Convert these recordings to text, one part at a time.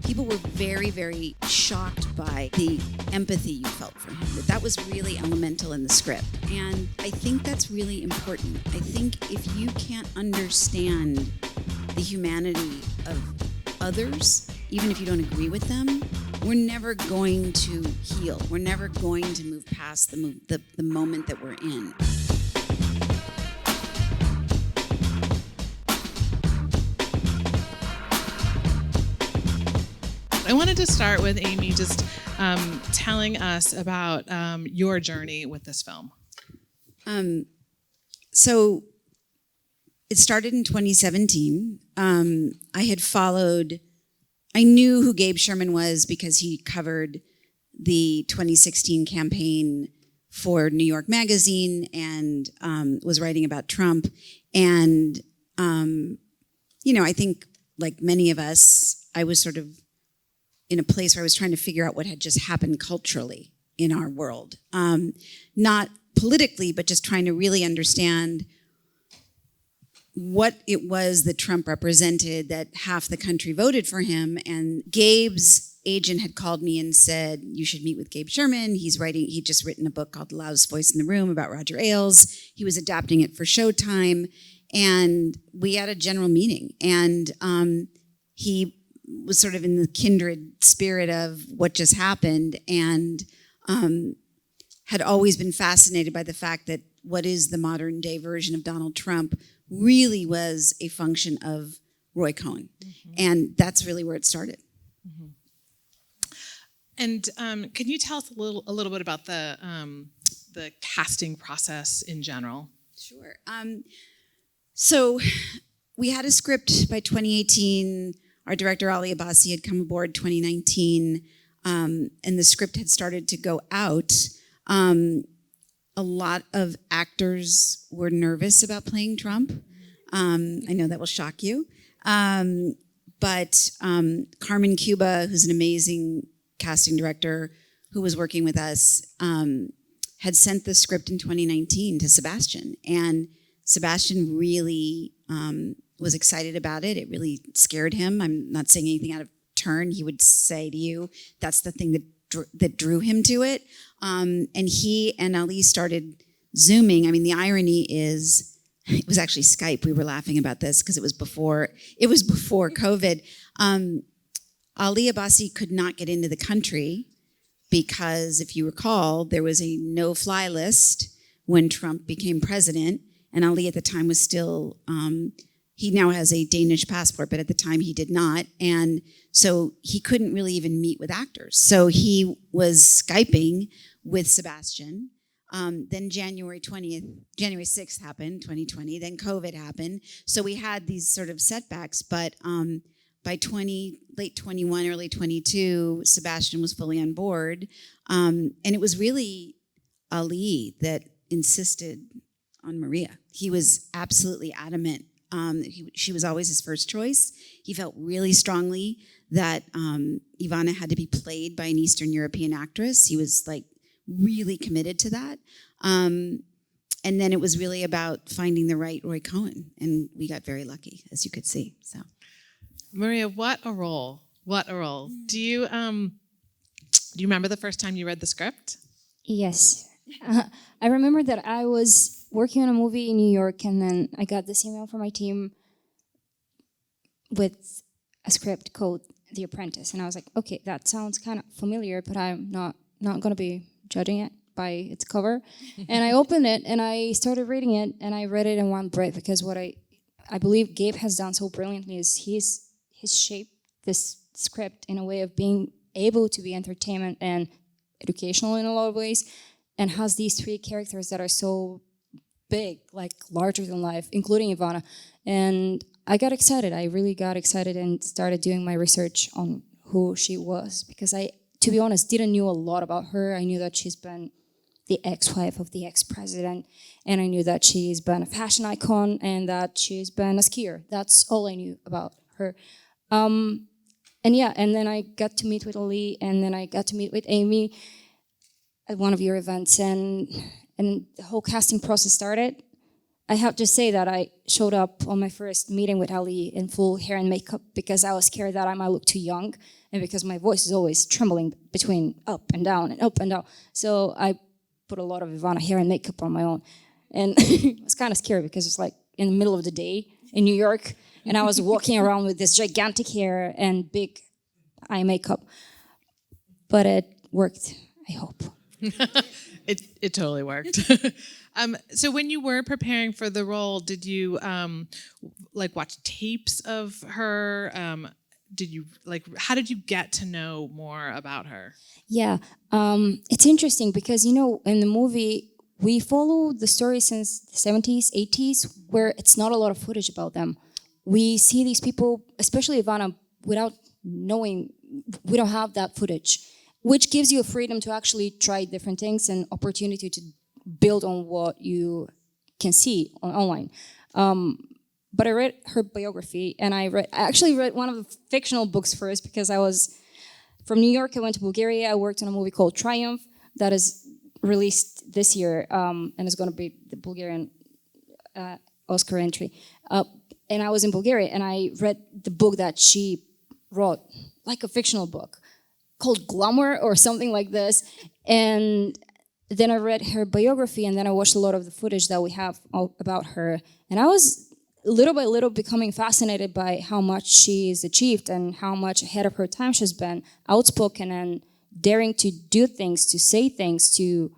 people were very, very shocked by the empathy you felt from him, that was really elemental in the script. And I think that's really important. I think if you can't understand the humanity of others, even if you don't agree with them, we're never going to heal. We're never going to move past the moment that we're in. I wanted to start with Amy just telling us about your journey with this film. So it started in 2017. I knew who Gabe Sherman was because he covered the 2016 campaign for New York Magazine and was writing about Trump. And, I think like many of us, I was sort of in a place where I was trying to figure out what had just happened culturally in our world. Not politically, but just trying to really understand what it was that Trump represented, that half the country voted for him. And Gabe's agent had called me and said, you should meet with Gabe Sherman. He'd just written a book called The Loudest Voice in the Room about Roger Ailes. He was adapting it for Showtime. And we had a general meeting. And he was sort of in the kindred spirit of what just happened, and had always been fascinated by the fact that what is the modern day version of Donald Trump really was a function of Roy Cohn. Mm-hmm. And that's really where it started. Mm-hmm. And can you tell us a little bit about the casting process in general? Sure. So we had a script by 2018. Our director, Ali Abbasi, had come aboard 2019, and the script had started to go out. A lot of actors were nervous about playing Trump. I know that will shock you. But Carmen Cuba, who's an amazing casting director who was working with us, had sent the script in 2019 to Sebastian. And Sebastian really was excited about it. It really scared him. I'm not saying anything out of turn. He would say to you, that's the thing that drew him to it. And he and Ali started Zooming. I mean, the irony is, it was actually Skype. We were laughing about this because it was before COVID. Ali Abbasi could not get into the country because, if you recall, there was a no-fly list when Trump became president. And Ali at the time was still, he now has a Danish passport, but at the time he did not. And so he couldn't really even meet with actors. So he was Skyping with Sebastian. Then January 6th happened, 2020. Then COVID happened. So we had these sort of setbacks. But by late 21, early 22, Sebastian was fully on board. And it was really Ali that insisted on Maria. He was absolutely adamant. She was always his first choice. He felt really strongly that Ivana had to be played by an Eastern European actress. He was like really committed to that. And then it was really about finding the right Roy Cohn, and we got very lucky, as you could see. So, Maria, what a role! What a role! Do you remember the first time you read the script? Yes, I remember that I was working on a movie in New York, and then I got this email from my team with a script called The Apprentice, and I was like, okay, that sounds kind of familiar, but I'm not going to be judging it by its cover. And I opened it, and I started reading it, and I read it in one breath, because what I believe Gabe has done so brilliantly is he's shaped this script in a way of being able to be entertainment and educational in a lot of ways, and has these three characters that are so big, like larger than life, including Ivana. And I got excited. I really got excited and started doing my research on who she was, because I, to be honest, didn't know a lot about her. I knew that she's been the ex-wife of the ex-president, and I knew that she's been a fashion icon and that she's been a skier. That's all I knew about her. And then I got to meet with Ali, and then I got to meet with Amy at one of your events, and the whole casting process started. I have to say that I showed up on my first meeting with Ali in full hair and makeup because I was scared that I might look too young and because my voice is always trembling between up and down and up and down. So I put a lot of Ivana hair and makeup on my own. And it was kind of scary because it's like in the middle of the day in New York and I was walking around with this gigantic hair and big eye makeup. But it worked, I hope. It totally worked. So when you were preparing for the role, did you like watch tapes of her? Did you how did you get to know more about her? Yeah, it's interesting because, you know, in the movie, we follow the story since the 70s, 80s, where it's not a lot of footage about them. We see these people, especially Ivana, without knowing, we don't have that footage, which gives you a freedom to actually try different things and opportunity to build on what you can see online. But I read her biography, and I actually read one of the fictional books first because I was from New York. I went to Bulgaria. I worked on a movie called Triumph that is released this year, and it's going to be the Bulgarian Oscar entry. And I was in Bulgaria, and I read the book that she wrote, like a fictional book called Glamour or something like this. And then I read her biography, and then I watched a lot of the footage that we have about her. And I was little by little becoming fascinated by how much she's achieved and how much ahead of her time she's been, outspoken and daring to do things, to say things, to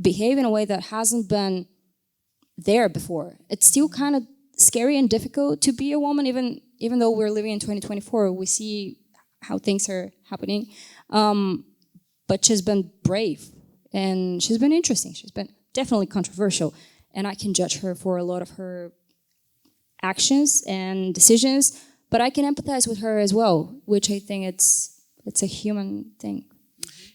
behave in a way that hasn't been there before. It's still kind of scary and difficult to be a woman, even though we're living in 2024. We see how things are happening. But she's been brave and she's been interesting. She's been definitely controversial. And I can judge her for a lot of her actions and decisions, but I can empathize with her as well, which I think it's a human thing.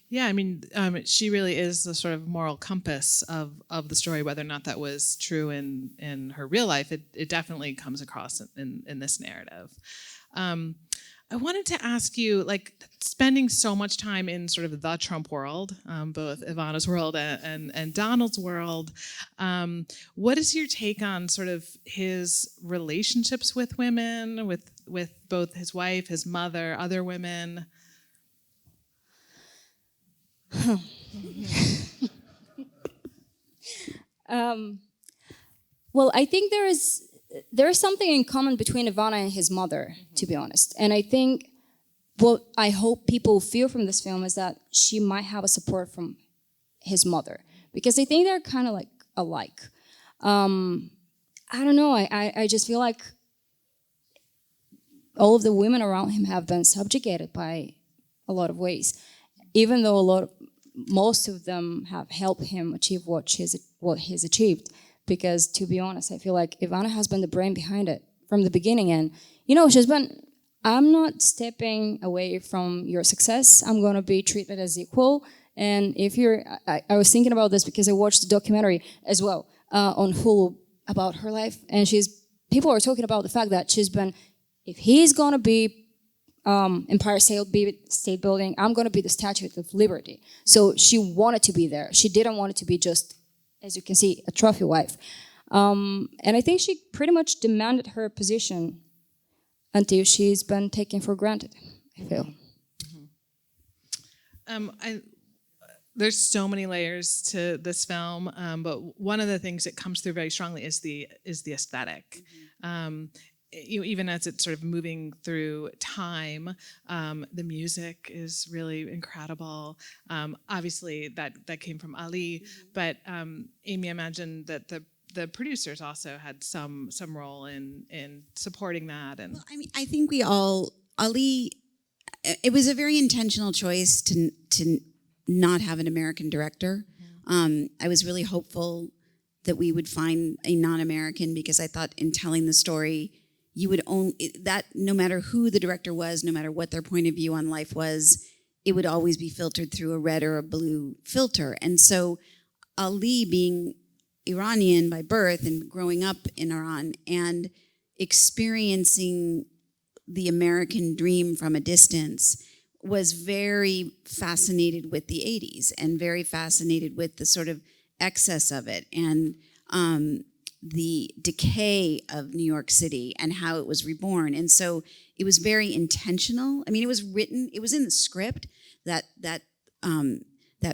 Yeah, I mean, she really is the sort of moral compass of the story. Whether or not that was true in her real life, it definitely comes across in this narrative. I wanted to ask you, like, spending so much time in sort of the Trump world, both Ivana's world and Donald's world, what is your take on sort of his relationships with women, with both his wife, his mother, other women? Well, I think there is something in common between Ivana and his mother, to be honest. And I think what I hope people feel from this film is that she might have a support from his mother, because I think they're kind of like alike. I don't know. I just feel like all of the women around him have been subjugated by a lot of ways, even though most of them have helped him achieve what he's achieved. Because to be honest, I feel like Ivana has been the brain behind it from the beginning. And, you know, she's been, I'm not stepping away from your success. I'm going to be treated as equal. And if I was thinking about this because I watched the documentary as well on Hulu about her life. And people are talking about the fact that she's been, if he's going to be Empire State Building, I'm going to be the Statue of Liberty. So she wanted to be there. She didn't want it to be just, as you can see, a trophy wife. And I think she pretty much demanded her position until she's been taken for granted, I feel. There's so many layers to this film, but one of the things that comes through very strongly is the aesthetic. Even as it's sort of moving through time, the music is really incredible. Obviously, that came from Ali, but Amy, I imagine that the producers also had some role in supporting that. And well, I mean, I think Ali. It was a very intentional choice to not have an American director. I was really hopeful that we would find a non-American, because I thought in telling the story, you would that no matter who the director was, no matter what their point of view on life was, it would always be filtered through a red or a blue filter. And so Ali, being Iranian by birth and growing up in Iran and experiencing the American dream from a distance, was very fascinated with the 80s and very fascinated with the sort of excess of it. And the decay of New York City and how it was reborn. And so it was very intentional. I mean, it was written, it was in the script, that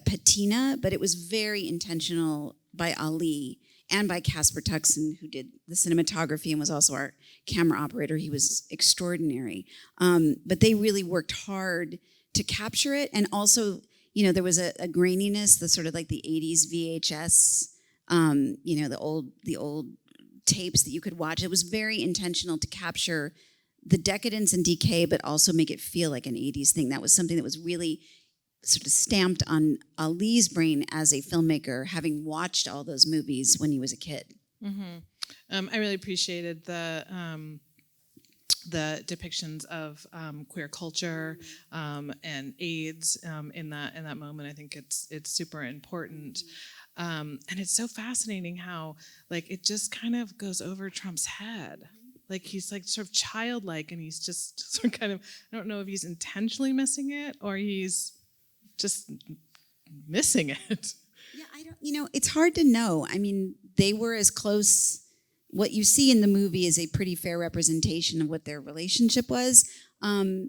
patina, but it was very intentional by Ali and by Casper Tuxen, who did the cinematography and was also our camera operator. He was extraordinary. But they really worked hard to capture it. And also, you know, there was a graininess, the sort of like the 80s VHS, you know, the old tapes that you could watch. It was very intentional to capture the decadence and decay, but also make it feel like an 80s thing. That was something that was really sort of stamped on Ali's brain as a filmmaker, having watched all those movies when he was a kid. Mm-hmm. I really appreciated the depictions of queer culture and AIDS in that moment. I think it's super important. And it's so fascinating how like it just kind of goes over Trump's head. Like he's like sort of childlike, and he's just sort of kind of, I don't know if he's intentionally missing it or he's just missing it. Yeah, I don't, you know, it's hard to know. I mean, they were as close. What you see in the movie is a pretty fair representation of what their relationship was. I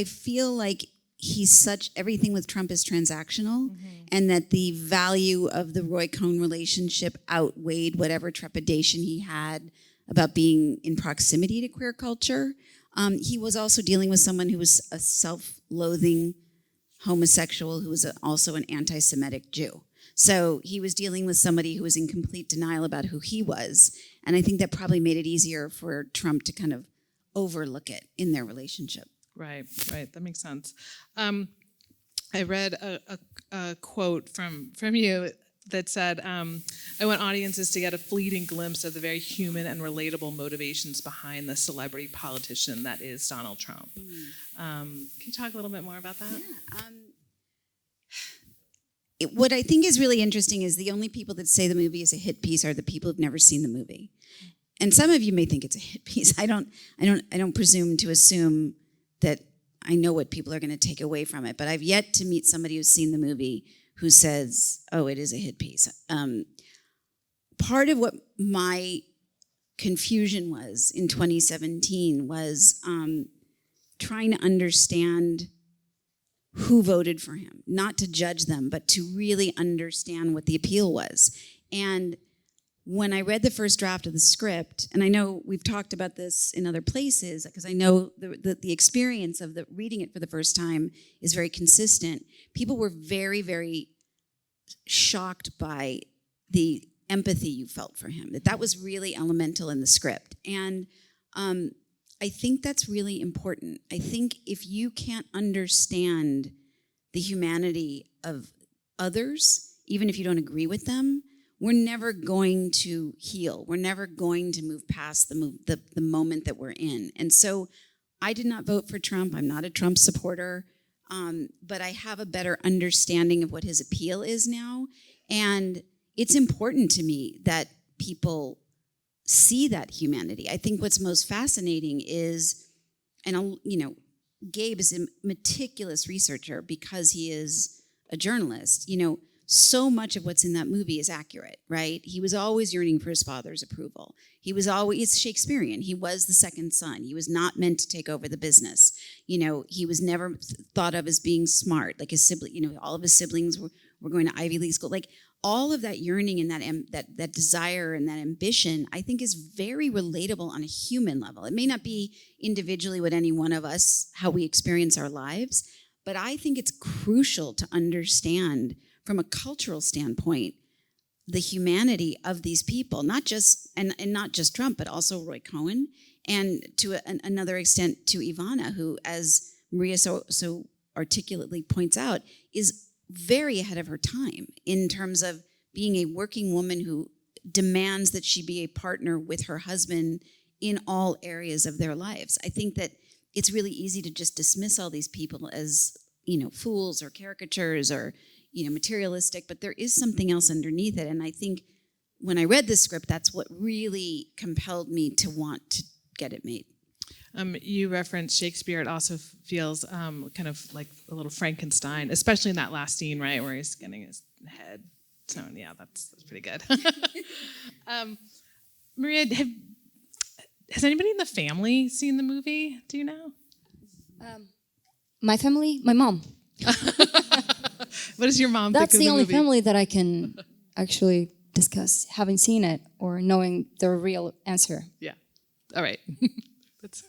feel like everything with Trump is transactional, and that the value of the Roy Cohn relationship outweighed whatever trepidation he had about being in proximity to queer culture. He was also dealing with someone who was a self-loathing homosexual who was also an anti-Semitic Jew. So he was dealing with somebody who was in complete denial about who he was. And I think that probably made it easier for Trump to kind of overlook it in their relationship. Right. That makes sense. I read a quote from you that said, I want audiences to get a fleeting glimpse of the very human and relatable motivations behind the celebrity politician that is Donald Trump. Can you talk a little bit more about that? Yeah. What I think is really interesting is the only people that say the movie is a hit piece are the people who've never seen the movie. And some of you may think it's a hit piece. I don't presume to assume that I know what people are going to take away from it, but I've yet to meet somebody who's seen the movie who says, oh, it is a hit piece. Part of what my confusion was in 2017 was trying to understand who voted for him, not to judge them, but to really understand what the appeal was. And when I read the first draft of the script, and I know we've talked about this in other places, because I know the experience of reading it for the first time is very consistent. People were very, very shocked by the empathy you felt for him, that was really elemental in the script. And I think that's really important. I think if you can't understand the humanity of others, even if you don't agree with them, we're never going to heal. We're never going to move past the moment that we're in. And so I did not vote for Trump. I'm not a Trump supporter, but I have a better understanding of what his appeal is now. And it's important to me that people see that humanity. I think what's most fascinating is, and Gabe is a meticulous researcher because he is a journalist. So much of what's in that movie is accurate, right? He was always yearning for his father's approval. It's Shakespearean. He was the second son. He was not meant to take over the business. He was never thought of as being smart. Like his sibling, all of his siblings were going to Ivy League school. Like all of that yearning and that desire and that ambition, I think is very relatable on a human level. It may not be individually what any one of us, how we experience our lives, but I think it's crucial to understand from a cultural standpoint, the humanity of these people, not just Trump, but also Roy Cohn, and to another extent to Ivana, who, as Maria so articulately points out, is very ahead of her time in terms of being a working woman who demands that she be a partner with her husband in all areas of their lives. I think that it's really easy to just dismiss all these people as, fools or caricatures or materialistic, but there is something else underneath it. And I think when I read the script, that's what really compelled me to want to get it made. You referenced Shakespeare. It also feels kind of like a little Frankenstein, especially in that last scene, right, where he's getting his head tone. Yeah, that's pretty good. Maria, has anybody in the family seen the movie? Do you know? My family, my mom. What does your mom That's think of the the only movie? family that I can actually discuss having seen it or knowing the real answer. Yeah. All right. That's,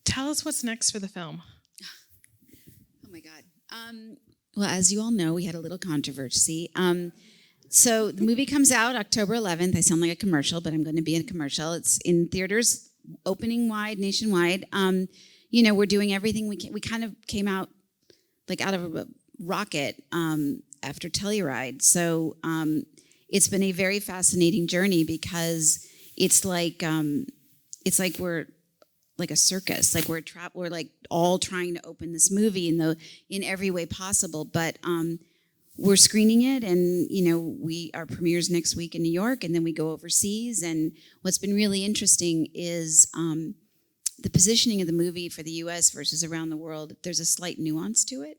tell us what's next for the film. Oh my God. Well, as you all know, we had a little controversy. So the movie comes out October 11th. I sound like a commercial, but I'm going to be in a commercial. It's in theaters, opening wide, nationwide. We're doing everything we can. We kind of came out like out of a rocket after Telluride. So it's been a very fascinating journey because it's like we're like a circus, like we're like all trying to open this movie in every way possible. But we're screening it, and our premieres next week in New York, and then we go overseas. And what's been really interesting is the positioning of the movie for the U.S. versus around the world. There's a slight nuance to it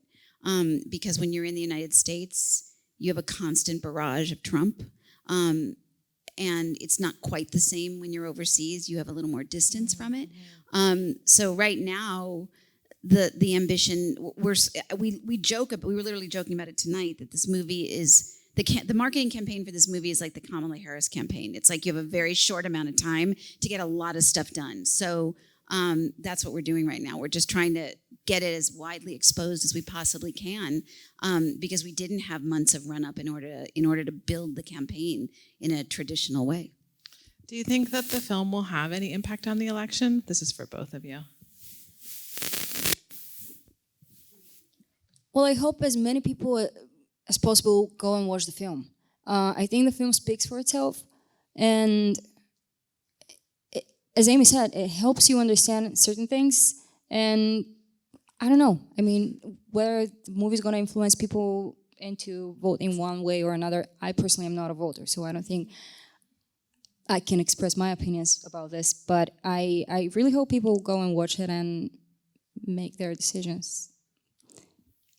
because when you're in the United States, you have a constant barrage of Trump. And it's not quite the same when you're overseas. You have a little more distance from it. So right now, the ambition, we joke, but we were literally joking about it tonight, that this movie is, the marketing campaign for this movie is like the Kamala Harris campaign. It's like you have a very short amount of time to get a lot of stuff done. So that's what we're doing right now. We're just trying to get it as widely exposed as we possibly can because we didn't have months of run up in order to build the campaign in a traditional way. Do you think that the film will have any impact on the election? This is for both of you. Well, I hope as many people as possible go and watch the film. I think the film speaks for itself, and as Amy said, it helps you understand certain things. And I don't know. I mean, whether the movie is going to influence people into vote in one way or another, I personally am not a voter, so I don't think I can express my opinions about this. But I really hope people go and watch it and make their decisions.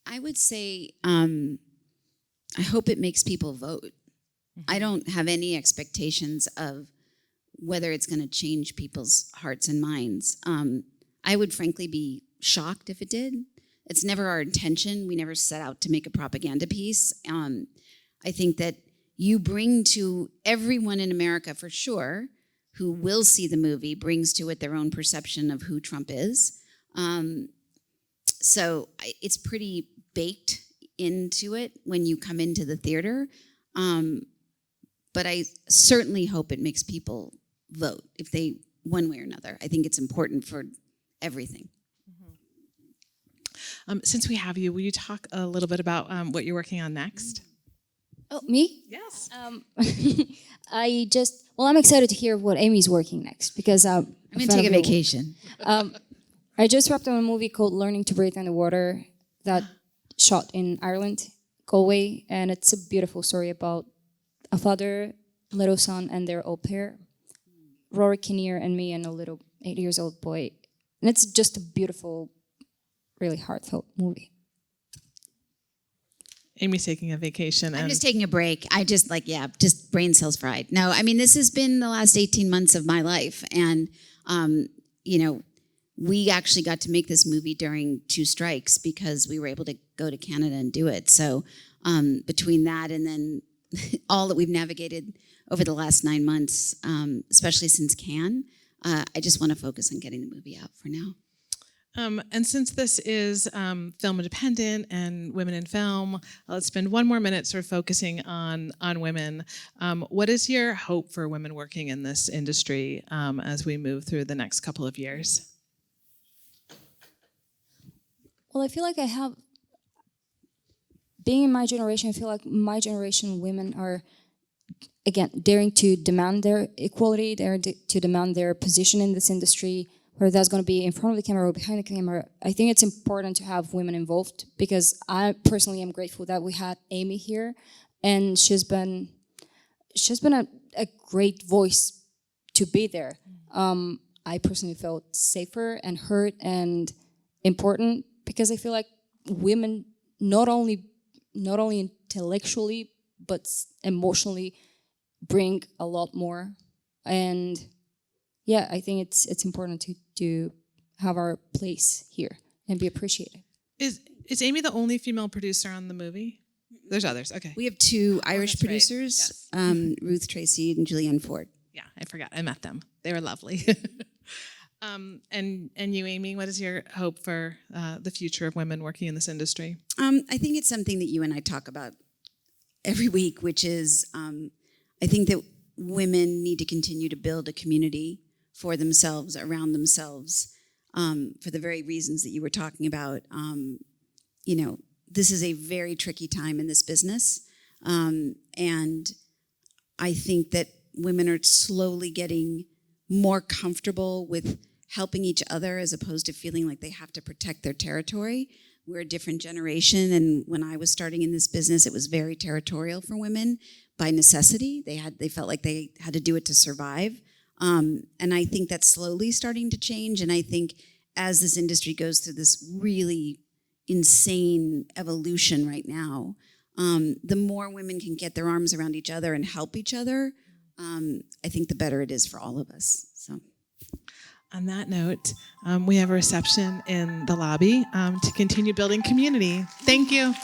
I would say I hope it makes people vote. I don't have any expectations of whether it's going to change people's hearts and minds. I would frankly be shocked if it did. It's never our intention. We never set out to make a propaganda piece. I think that you bring to everyone in America, for sure, who will see the movie, brings to it their own perception of who Trump is. So it's pretty baked into it when you come into the theater. But I certainly hope it makes people vote if they, one way or another. I think it's important for everything. Since we have you, will you talk a little bit about what you're working on next? Oh, me? Yes. I'm excited to hear what Amy's working next because I'm going to take a vacation. I just wrapped on a movie called Learning to Breathe Underwater that shot in Ireland, Galway, and it's a beautiful story about a father, little son, and their au pair, Rory Kinnear and me and a little 8-year-old boy. And it's just a beautiful, really heartfelt movie. Amy's taking a vacation. I'm just taking a break. I just just brain cells fried. No, I mean, this has been the last 18 months of my life. And, we actually got to make this movie during 2 strikes because we were able to go to Canada and do it. So between that and then all that we've navigated over the last 9 months, especially since Cannes, I just want to focus on getting the movie out for now. And since this is film independent and women in film, let's spend 1 more minute sort of focusing on women. What is your hope for women working in this industry as we move through the next couple of years? Well, I feel like being in my generation, I feel like my generation women are, again, daring to demand their equality, daring to demand their position in this industry, whether that's going to be in front of the camera or behind the camera. I think it's important to have women involved because I personally am grateful that we had Amy here, and she's been a great voice to be there. I personally felt safer and heard and important because I feel like women not only intellectually but emotionally bring a lot more. And yeah, I think it's important to have our place here and be appreciated. Is Amy the only female producer on the movie? There's others. Okay. We have two Irish that's right. producers, Yes. Ruth Tracy and Julianne Ford. Yeah, I forgot. I met them. They were lovely. And you, Amy, what is your hope for the future of women working in this industry? I think it's something that you and I talk about every week, which is I think that women need to continue to build a community for themselves, around themselves, for the very reasons that you were talking about. This is a very tricky time in this business. And I think that women are slowly getting more comfortable with helping each other as opposed to feeling like they have to protect their territory. We're a different generation, and when I was starting in this business, it was very territorial for women by necessity. They felt like they had to do it to survive. And I think that's slowly starting to change, and I think as this industry goes through this really insane evolution right now, the more women can get their arms around each other and help each other, I think the better it is for all of us. So, on that note, we have a reception in the lobby to continue building community. Thank you.